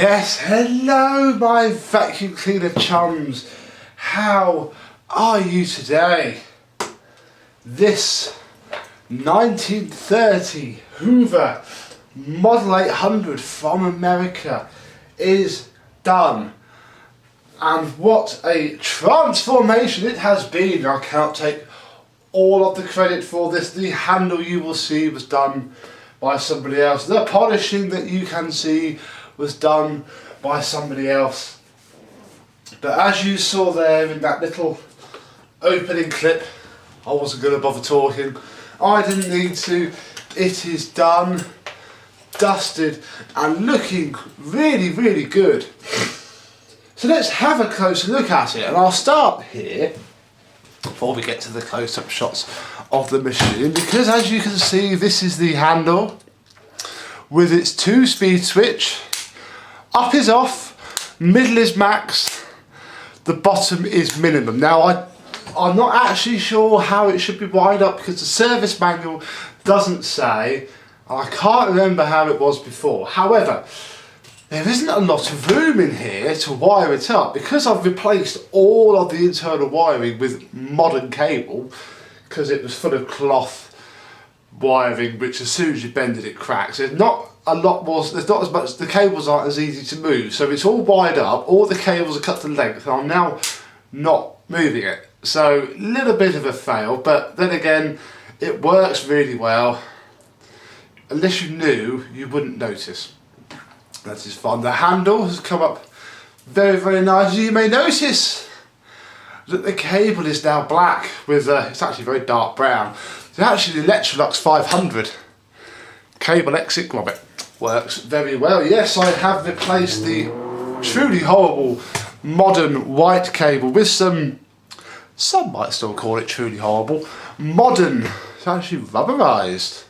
Yes, hello my vacuum cleaner chums. How are you today? This 1930 Hoover Model 800 from America is done. And what a transformation it has been. I cannot take all of the credit for this. The handle you will see was done by somebody else. The polishing that you can see was done by somebody else. But as you saw there in that little opening clip, I wasn't going to bother talking. I didn't need to. It is done, dusted and looking really, really good. So let's have a closer look at it, and I'll start here before we get to the close-up shots of the machine, because as you can see, this is the handle with its 2-speed switch. Up is off, middle is max, the bottom is minimum. Now I'm not actually sure how it should be wired up because the service manual doesn't say, and I can't remember how it was before. However, there isn't a lot of room in here to wire it up because I've replaced all of the internal wiring with modern cable, because it was full of cloth wiring which as soon as you bend it, it cracks. There's not a lot more, there's not as much, the cables aren't as easy to move, so it's all wired up, all the cables are cut to length, and I'm now not moving it. So a little bit of a fail, but then again it works really well. Unless you knew, you wouldn't notice. That is fun. The handle has come up very, very nice. You may notice that the cable is now black with, it's actually very dark brown. It's actually the Electrolux 500 cable exit grommet. Works very well. Yes, I have replaced the truly horrible modern white cable with some might still call it truly horrible, modern, it's actually rubberized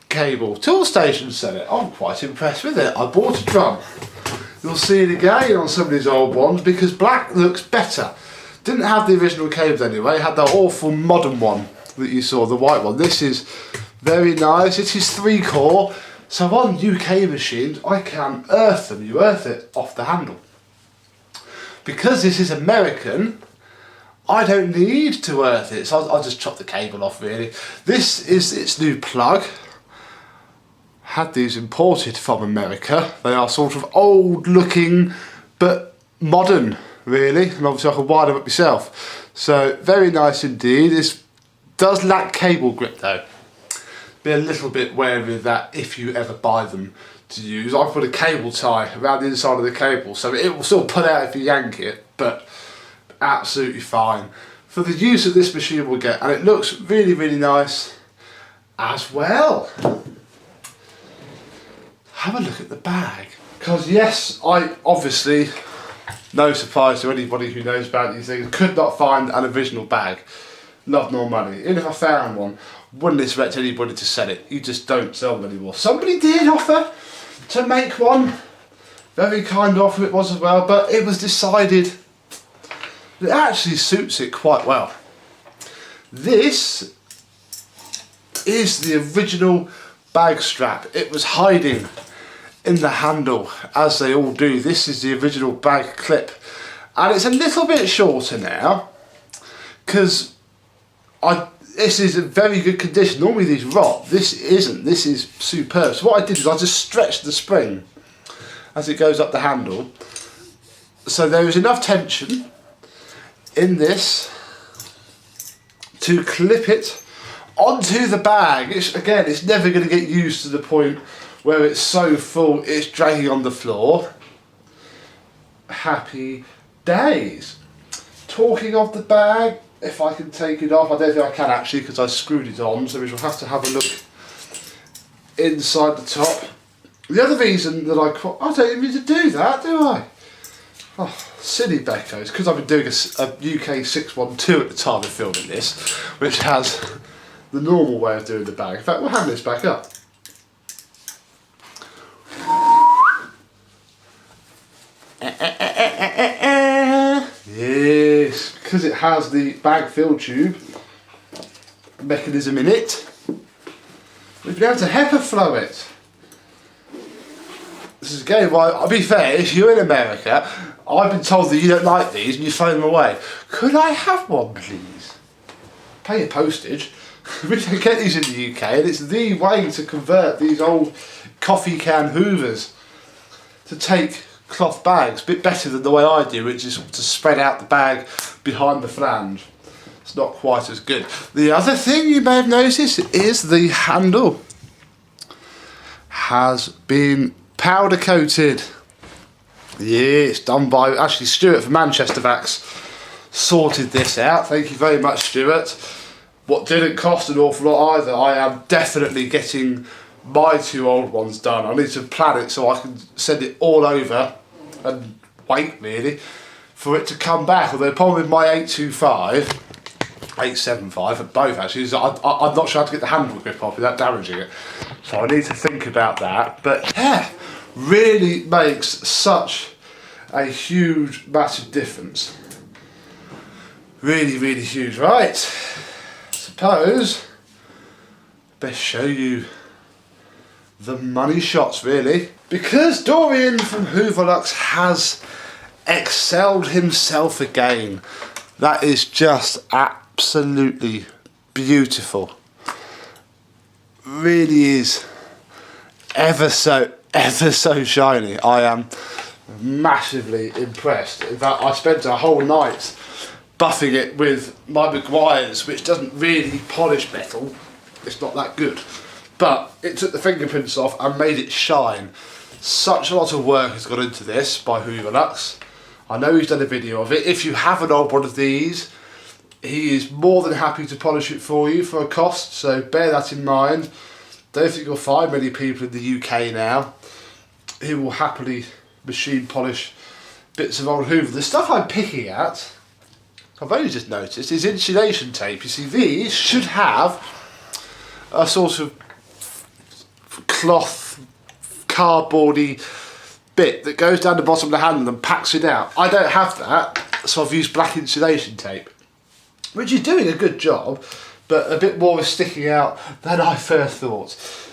cable. Tool Station said it. I'm quite impressed with it. I bought a drum. You'll see it again on some of these old ones because black looks better. Didn't have the original cables anyway, it had that awful modern one that you saw, the white one. This is very nice. It is 3-core, so on UK machines I can earth them. You earth it off the handle. Because this is American, I don't need to earth it, so I'll just chop the cable off really. This is its new plug. Had these imported from America. They are sort of old looking but modern really, and obviously I can wire them up myself. So very nice indeed. This does lack cable grip though. Be a little bit wary of that if you ever buy them to use. I put a cable tie around the inside of the cable so it will still pull out if you yank it, but absolutely fine for the use that this machine will get, and it looks really, really nice as well. Have a look at the bag, because yes, I obviously, no surprise to anybody who knows about these things, could not find an original bag. Love nor money. Even if I found one, wouldn't expect anybody to sell it. You just don't sell them anymore. Somebody did offer to make one. Very kind offer it was as well, but it was decided that it actually suits it quite well. This is the original bag strap. It was hiding in the handle, as they all do. This is the original bag clip, and it's a little bit shorter now because this is in very good condition. Normally these rot. This isn't. This is superb. So what I did is I just stretched the spring as it goes up the handle, so there is enough tension in this to clip it onto the bag. Again, it's never going to get used to the point where it's so full it's dragging on the floor. Happy days. Talking of the bag, if I can take it off, I don't think I can actually because I screwed it on, so we'll have to have a look inside the top. The other reason that I don't even need to do that, do I? Oh, silly Becco. It's because I've been doing a UK 612 at the time of filming this, which has the normal way of doing the bag. In fact, we'll hand this back up. Yes, because it has the bag fill tube mechanism in it, we've been able to HEPA flow it. This is again why, I'll be fair, if you're in America, I've been told that you don't like these and you throw them away. Could I have one, please? Pay your postage. We don't get these in the UK, and it's the way to convert these old coffee can Hoovers to take cloth bags. A bit better than the way I do, which is to spread out the bag behind the flange. It's not quite as good. The other thing you may have noticed is the handle has been powder coated. Yeah, it's done by actually Stuart from Manchester Vax sorted this out. Thank you very much, Stuart. What didn't cost an awful lot either. I am definitely getting my 2 old ones done. I need to plan it so I can send it all over and wait really for it to come back. Although the problem with my 825, 875, both actually, is I'm not sure how to get the handle grip off without damaging it. So I need to think about that. But yeah, really makes such a huge, massive difference. Really, really huge. Right, suppose best show you the money shots really, because Dorian from Hoover Lux has excelled himself again. That is just absolutely beautiful. Really is ever so shiny. I am massively impressed. In fact, I spent a whole night buffing it with my Maguire's, which doesn't really polish metal. It's not that good. But it took the fingerprints off and made it shine. Such a lot of work has gone into this by Hoover Lux. I know he's done a video of it. If you have an old one of these, he is more than happy to polish it for you for a cost, so bear that in mind. Don't think you'll find many people in the UK now who will happily machine polish bits of old Hoover. The stuff I'm picking at, I've only just noticed, is insulation tape. You see, these should have a sort of cloth, cardboardy bit that goes down the bottom of the handle and packs it out. I don't have that, so I've used black insulation tape, which is doing a good job, but a bit more is sticking out than I first thought.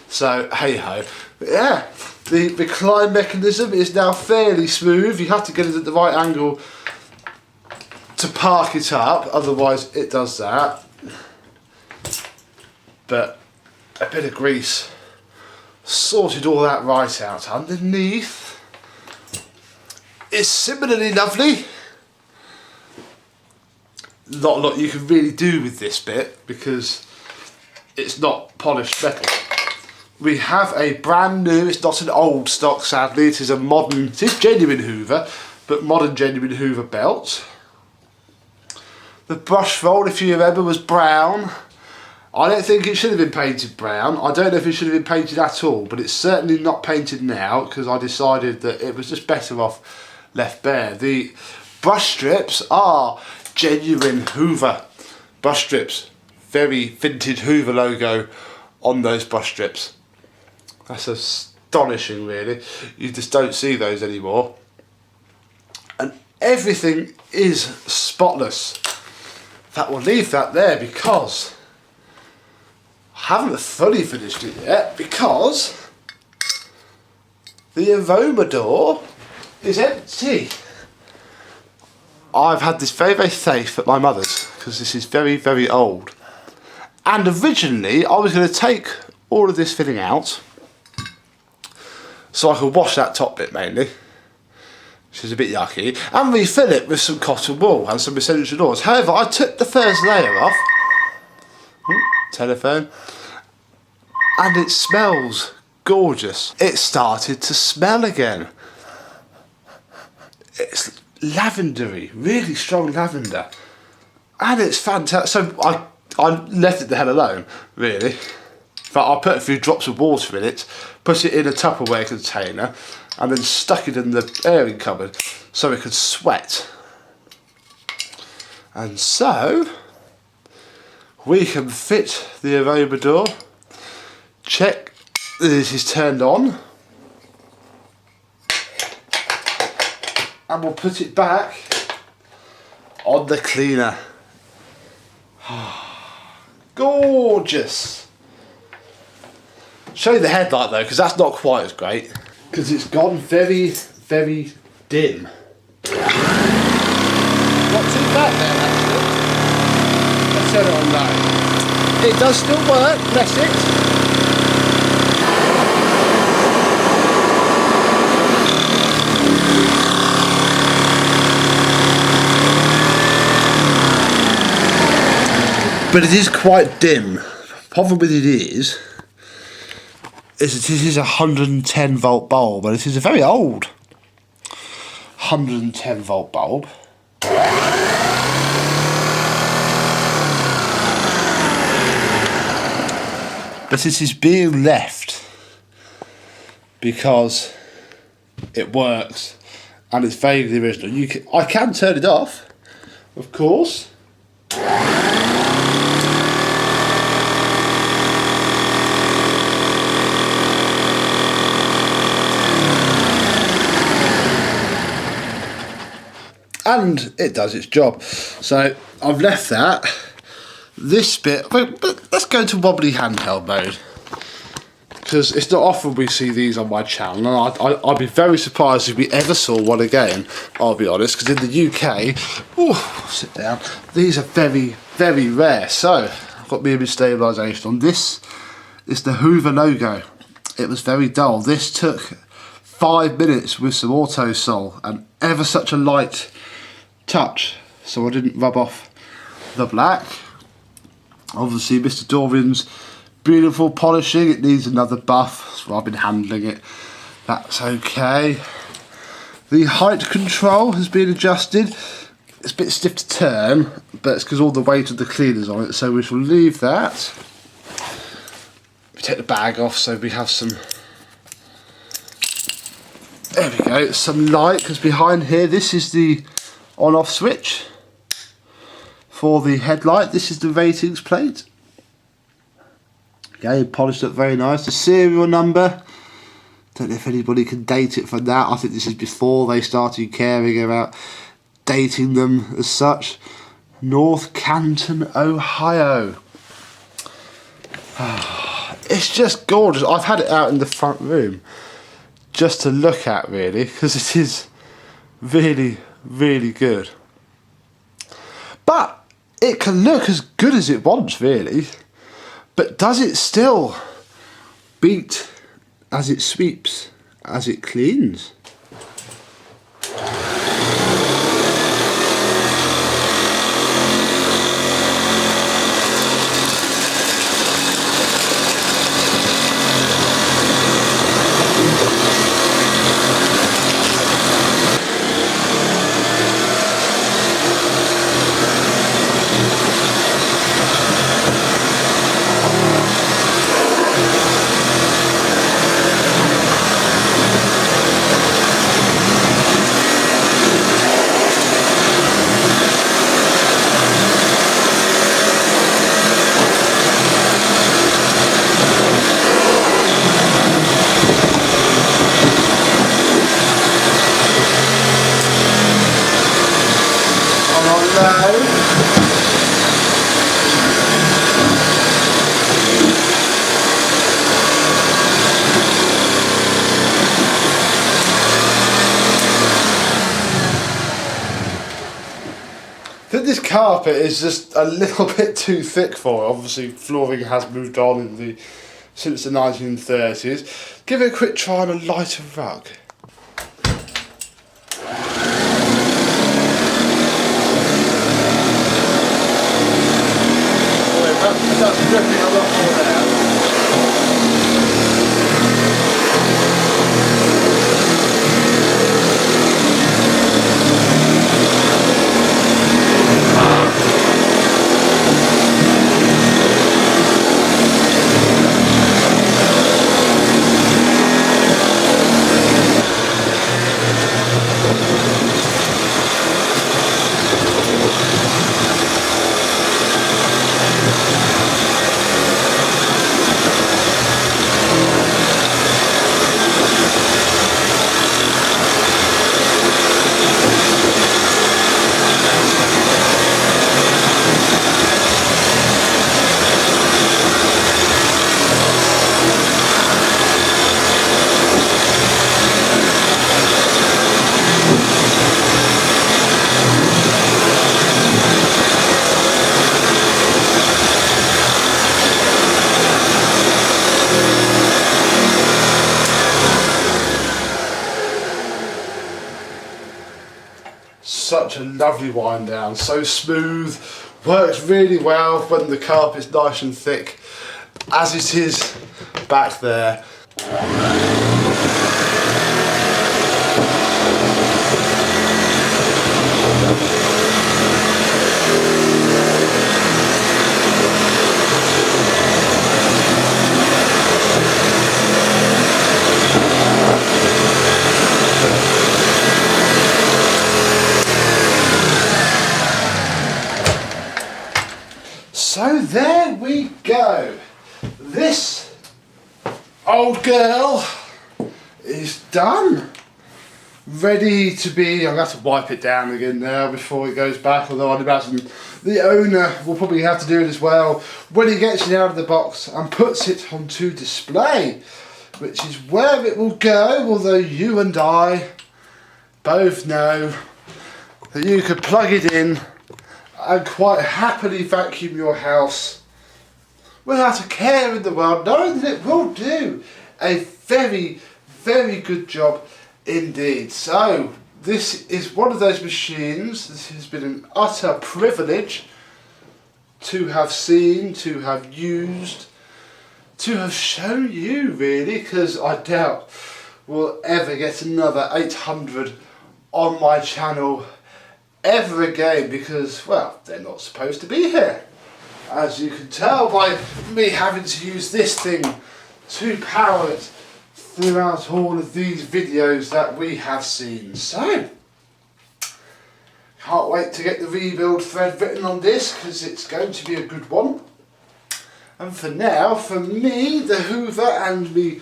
So hey ho. But yeah, the climb mechanism is now fairly smooth. You have to get it at the right angle to park it up, otherwise it does that. But a bit of grease sorted all that right out. Underneath, it's similarly lovely. Not a lot you can really do with this bit because it's not polished metal. We have a brand new, it's not an old stock sadly, it is a modern, it is genuine Hoover, but modern genuine Hoover belt. The brush fold, if you remember, was brown. I don't think it should have been painted brown. I don't know if it should have been painted at all, but it's certainly not painted now because I decided that it was just better off left bare. The brush strips are genuine Hoover brush strips. Very vintage Hoover logo on those brush strips. That's astonishing really. You just don't see those anymore. And everything is spotless. That will leave that there because I haven't fully finished it yet because the aroma door is empty. I've had this very safe at my mother's because this is very old. And originally I was going to take all of this filling out so I could wash that top bit mainly, which is a bit yucky, and refill it with some cotton wool and some essential oils. However, I took the first layer off, telephone, and it smells gorgeous. It started to smell again. It's lavendery, really strong lavender, and it's fantastic. So I left it the hell alone, really. But I put a few drops of water in it, put it in a Tupperware container, and then stuck it in the airing cupboard so it could sweat. And so we can fit the aroma door, check that it is turned on, and we'll put it back on the cleaner. Gorgeous! Show you the headlight though, because that's not quite as great. because it's gone very, very dim. Not too bad there actually. Let's turn it on low. It does still work, bless it. But it is quite dim. Problem with it is it is a 110 volt bulb, and it is a very old 110 volt bulb. But it is being left because it works and it's vaguely original. I can turn it off, of course. And it does its job. So I've left that. This bit, but let's go to wobbly handheld mode, because it's not often we see these on my channel, and I'd be very surprised if we ever saw one again, I'll be honest, because in the UK, sit down, these are very, very rare. So I've got my image stabilisation on. This is the Hoover logo. It was very dull. This took 5 minutes with some auto sol and ever such a light touch, so I didn't rub off the black. Obviously Mr. Dorian's beautiful polishing, it needs another buff, so I've been handling it, that's okay. The height control has been adjusted. It's a bit stiff to turn, but it's because all the weight of the cleaner's on it, so we shall leave that. We take the bag off so we have some, there we go, some light, because behind here this is the on-off switch for the headlight. This is the ratings plate. Okay, polished up very nice. The serial number, don't know if anybody can date it from that. I think this is before they started caring about dating them as such. North Canton, Ohio. It's just gorgeous. I've had it out in the front room just to look at, really, because it is really, really good. But it can look as good as it wants, really. But does it still beat as it sweeps, as it cleans? I think this carpet is just a little bit too thick for it. Obviously flooring has moved on since the 1930s. Give it a quick try on a lighter rug. That's dripping a lot more there. such a lovely wind down, so smooth, works really well when the carpet's nice and thick, as it is back there. So there we go. This old girl is done. Ready to be, I'll have to wipe it down again now before it goes back, although I'd imagine the owner will probably have to do it as well when he gets it out of the box and puts it onto display, which is where it will go, although you and I both know that you could plug it in and quite happily vacuum your house without a care in the world, knowing that it will do a very, very good job indeed. So this is one of those machines. This has been an utter privilege to have seen, to have used, to have shown you really, because I doubt we'll ever get another 800 on my channel ever again, because, well, they're not supposed to be here, as you can tell by me having to use this thing to power it throughout all of these videos that we have seen. So can't wait to get the rebuild thread written on this, because it's going to be a good one. And for now, for me, the Hoover and the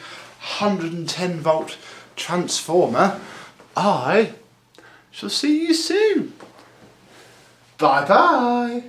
110 volt transformer, I shall see you soon. Bye bye.